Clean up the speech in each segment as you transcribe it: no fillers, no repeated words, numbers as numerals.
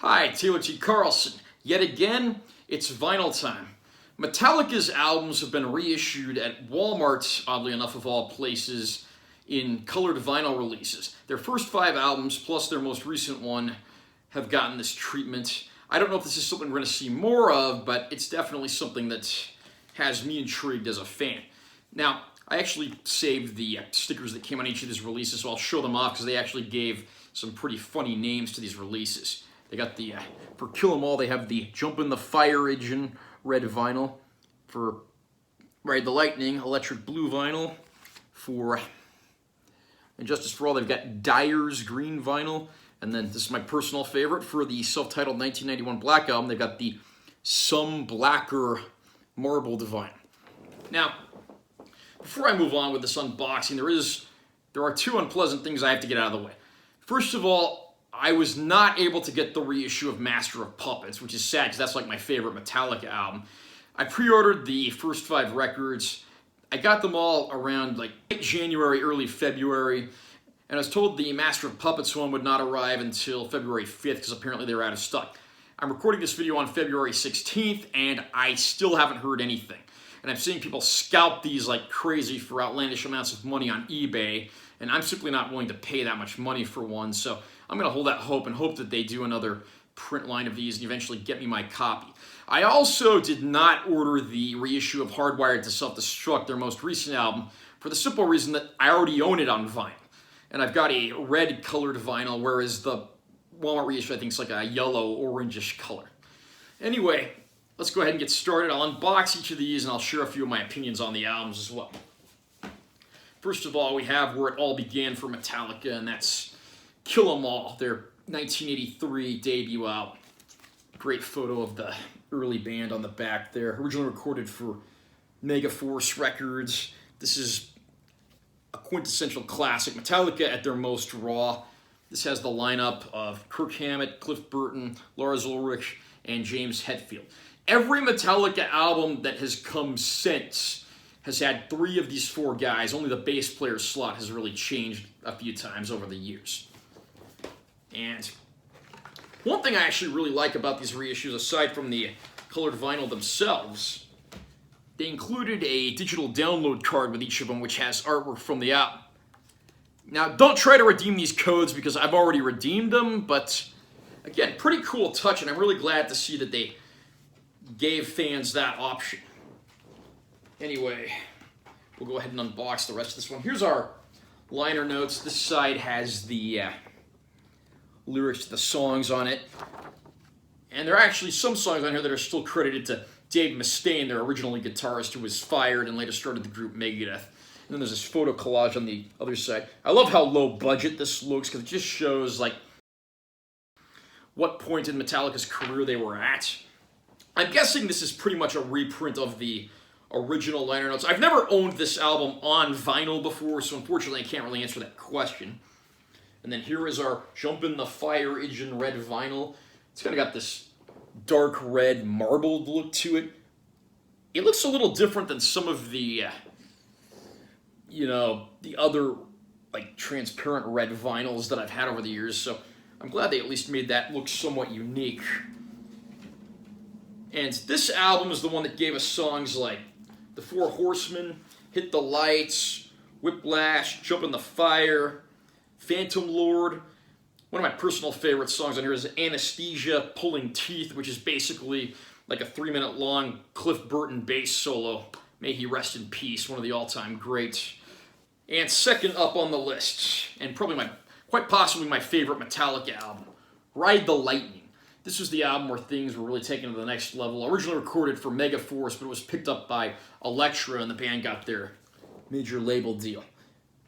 Hi, Taylor T. Carlson. Yet again, it's vinyl time. Metallica's albums have been reissued at Walmart, oddly enough of all places, in colored vinyl releases. Their first 5 albums, plus their most recent one, have gotten this treatment. I don't know if this is something we're going to see more of, but it's definitely something that has me intrigued as a fan. Now, I actually saved the stickers that came on each of these releases, so I'll show them off because they actually gave some pretty funny names to these releases. They got the, for Kill 'Em All, they have the Jump in the Fire Engine red vinyl. For Ride the Lightning, electric blue vinyl. For Injustice for All, they've got Dyer's green vinyl. And then this is my personal favorite, for the self-titled 1991 Black Album, they've got the Some Blacker marbled vinyl. Now, before I move on with this unboxing, there are 2 unpleasant things I have to get out of the way. First of all, I was not able to get the reissue of Master of Puppets, which is sad because that's like my favorite Metallica album. I pre-ordered the first 5 records. I got them all around like late January, early February, and I was told the Master of Puppets one would not arrive until February 5th because apparently they were out of stock. I'm recording this video on February 16th, and I still haven't heard anything. And I'm seeing people scalp these like crazy for outlandish amounts of money on eBay, and I'm simply not willing to pay that much money for one, so I'm going to hold out hope and hope that they do another print line of these and eventually get me my copy. I also did not order the reissue of Hardwired to Self-Destruct, their most recent album, for the simple reason that I already own it on vinyl. And I've got a red colored vinyl, whereas the Walmart reissue I think is like a yellow, orangish color. Anyway, let's go ahead and get started. I'll unbox each of these and I'll share a few of my opinions on the albums as well. First of all, we have where it all began for Metallica, and that's Kill 'Em All, their 1983 debut album. Great photo of the early band on the back there. Originally recorded for Megaforce Records. This is a quintessential classic. Metallica at their most raw. This has the lineup of Kirk Hammett, Cliff Burton, Lars Ulrich, and James Hetfield. Every Metallica album that has come since has had 3 of these 4 guys. Only the bass player slot has really changed a few times over the years. And one thing I actually really like about these reissues, aside from the colored vinyl themselves, they included a digital download card with each of them, which has artwork from the album. Now, don't try to redeem these codes because I've already redeemed them, but again, pretty cool touch, and I'm really glad to see that they gave fans that option. Anyway, we'll go ahead and unbox the rest of this one. Here's our liner notes. This side has the lyrics to the songs on it. And there are actually some songs on here that are still credited to Dave Mustaine, their original guitarist, who was fired and later started the group Megadeth. And then there's this photo collage on the other side. I love how low budget this looks because it just shows like what point in Metallica's career they were at. I'm guessing this is pretty much a reprint of the original liner notes. I've never owned this album on vinyl before, so unfortunately I can't really answer that question. And then here is our Jump in the Fire Engine red vinyl. It's kind of got this dark red marbled look to it. It looks a little different than some of the, the other like transparent red vinyls that I've had over the years. So I'm glad they at least made that look somewhat unique. And this album is the one that gave us songs like The 4 Horsemen, Hit the Lights, Whiplash, Jump in the Fire, Phantom Lord. One of my personal favorite songs on here is Anesthesia, Pulling Teeth, which is basically like a 3-minute long Cliff Burton bass solo. May he rest in peace, one of the all-time greats. And second up on the list, and probably quite possibly my favorite Metallica album, Ride the Lightning. This was the album where things were really taken to the next level. Originally recorded for Megaforce, but it was picked up by Elektra, and the band got their major label deal.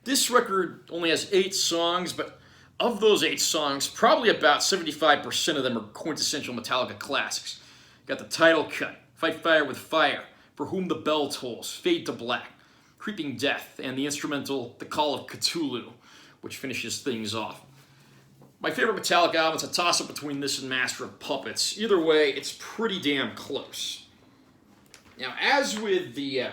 This record only has 8 songs, but of those 8 songs, probably about 75% of them are quintessential Metallica classics. Got the title cut, Fight Fire with Fire, For Whom the Bell Tolls, Fade to Black, Creeping Death, and the instrumental The Call of Cthulhu, which finishes things off. My favorite Metallica album is a toss-up between this and Master of Puppets. Either way, it's pretty damn close. Now, as with the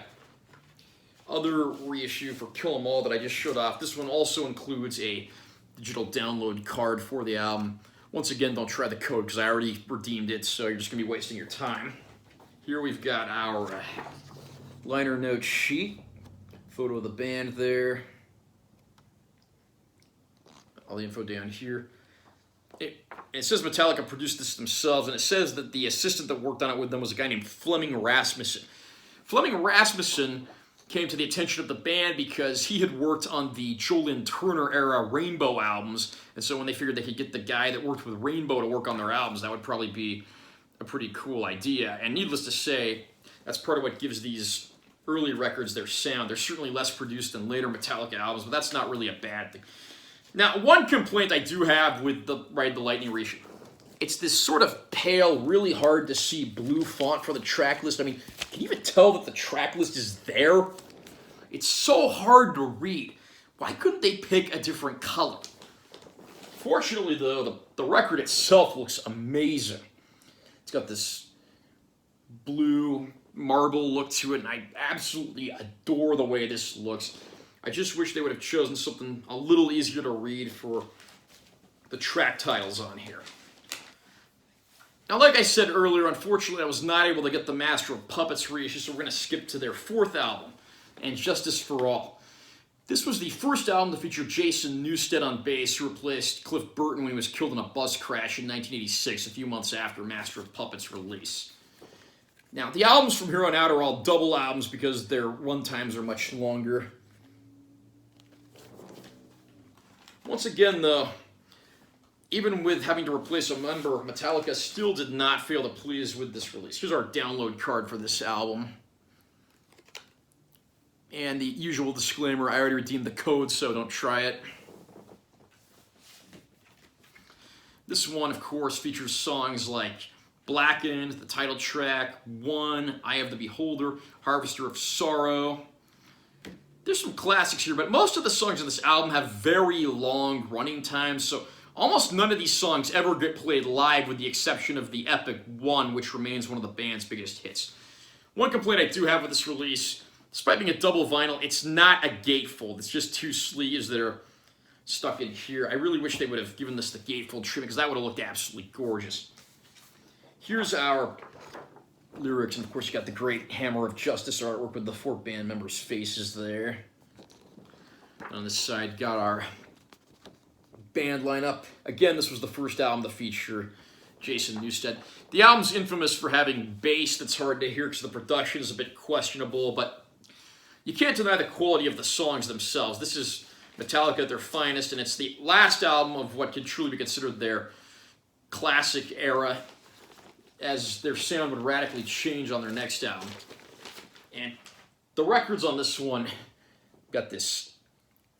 other reissue for Kill 'Em All that I just showed off, this one also includes a digital download card for the album. Once again, don't try the code because I already redeemed it, so you're just going to be wasting your time. Here we've got our liner note sheet. Photo of the band there. All the info down here. It says Metallica produced this themselves, and it says that the assistant that worked on it with them was a guy named Fleming Rasmussen. Fleming Rasmussen came to the attention of the band because he had worked on the Joel Turner era Rainbow albums, and so when they figured they could get the guy that worked with Rainbow to work on their albums, that would probably be a pretty cool idea. And needless to say, that's part of what gives these early records their sound. They're certainly less produced than later Metallica albums, but that's not really a bad thing. Now, one complaint I do have with the Ride the Lightning reissue, it's this sort of pale, really hard to see blue font for the track list. I mean, can you even tell that the track list is there? It's so hard to read. Why couldn't they pick a different color? Fortunately, though, the record itself looks amazing. It's got this blue marble look to it, and I absolutely adore the way this looks. I just wish they would have chosen something a little easier to read for the track titles on here. Now, like I said earlier, unfortunately, I was not able to get the Master of Puppets reissue, so we're going to skip to their fourth album, And Justice for All. This was the first album to feature Jason Newsted on bass, who replaced Cliff Burton when he was killed in a bus crash in 1986, a few months after Master of Puppets' release. Now, the albums from here on out are all double albums because their runtimes are much longer. Once again, though, even with having to replace a member, Metallica still did not fail to please with this release. Here's our download card for this album. And the usual disclaimer, I already redeemed the code, so don't try it. This one, of course, features songs like Blackened, the title track, One, Eye of the Beholder, Harvester of Sorrow. There's some classics here, but most of the songs on this album have very long running times, so almost none of these songs ever get played live with the exception of the epic One, which remains one of the band's biggest hits. One complaint I do have with this release, despite being a double vinyl, it's not a gatefold. It's just two sleeves that are stuck in here. I really wish they would have given this the gatefold treatment because that would have looked absolutely gorgeous. Here's our lyrics, and of course you got the great Hammer of Justice artwork with the four band members' faces there. On this side, got our band lineup. Again, this was the first album to feature Jason Newsted. The album's infamous for having bass that's hard to hear because the production is a bit questionable, but you can't deny the quality of the songs themselves. This is Metallica at their finest, and it's the last album of what could truly be considered their classic era, as their sound would radically change on their next album. And the records on this one got this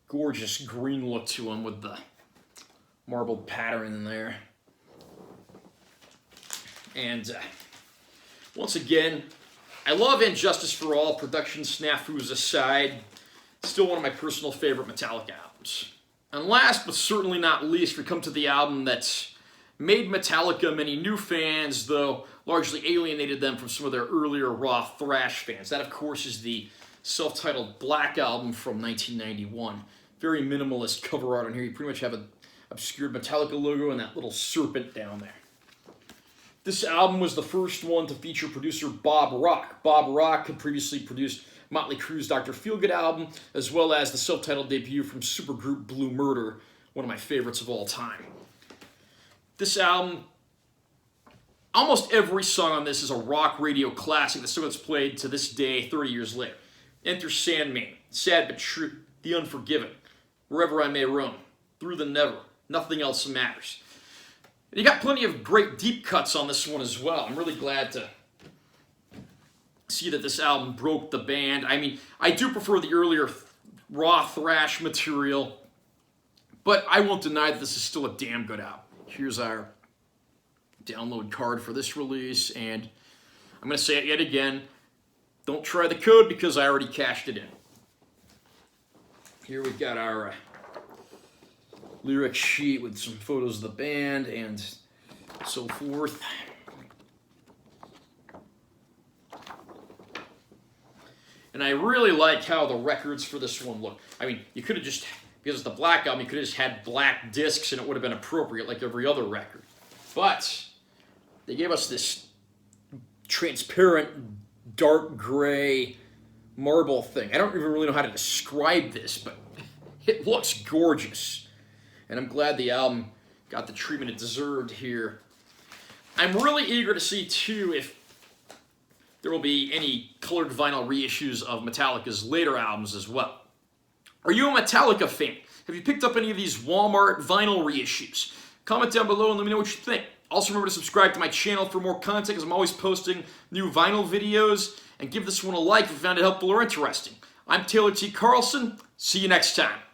gorgeous green look to them with the marbled pattern in there. And once again, I love And Justice for All, production snafus aside. Still one of my personal favorite Metallica albums. And last but certainly not least, we come to the album that's made Metallica many new fans, though largely alienated them from some of their earlier raw thrash fans. That, of course, is the self-titled Black Album from 1991. Very minimalist cover art on here. You pretty much have an obscured Metallica logo and that little serpent down there. This album was the first one to feature producer Bob Rock. Bob Rock had previously produced Motley Crue's Dr. Feelgood album, as well as the self-titled debut from supergroup Blue Murder, one of my favorites of all time. This album, almost every song on this is a rock radio classic that still gets played to this day, 30 years later. Enter Sandman, Sad But True, The Unforgiven, Wherever I May Roam, Through the Never, Nothing Else Matters. And you got plenty of great deep cuts on this one as well. I'm really glad to see that this album broke the band. I mean, I do prefer the earlier raw thrash material, but I won't deny that this is still a damn good album. Here's our download card for this release, and I'm going to say it yet again, don't try the code because I already cashed it in. Here we've got our lyric sheet with some photos of the band and so forth. And I really like how the records for this one look. I mean, you could have just Because the Black Album, you could have just had black discs and it would have been appropriate like every other record. But they gave us this transparent, dark gray marble thing. I don't even really know how to describe this, but it looks gorgeous. And I'm glad the album got the treatment it deserved here. I'm really eager to see, too, if there will be any colored vinyl reissues of Metallica's later albums as well. Are you a Metallica fan? Have you picked up any of these Walmart vinyl reissues? Comment down below and let me know what you think. Also remember to subscribe to my channel for more content, as I'm always posting new vinyl videos. And give this one a like if you found it helpful or interesting. I'm Taylor T. Carlson. See you next time.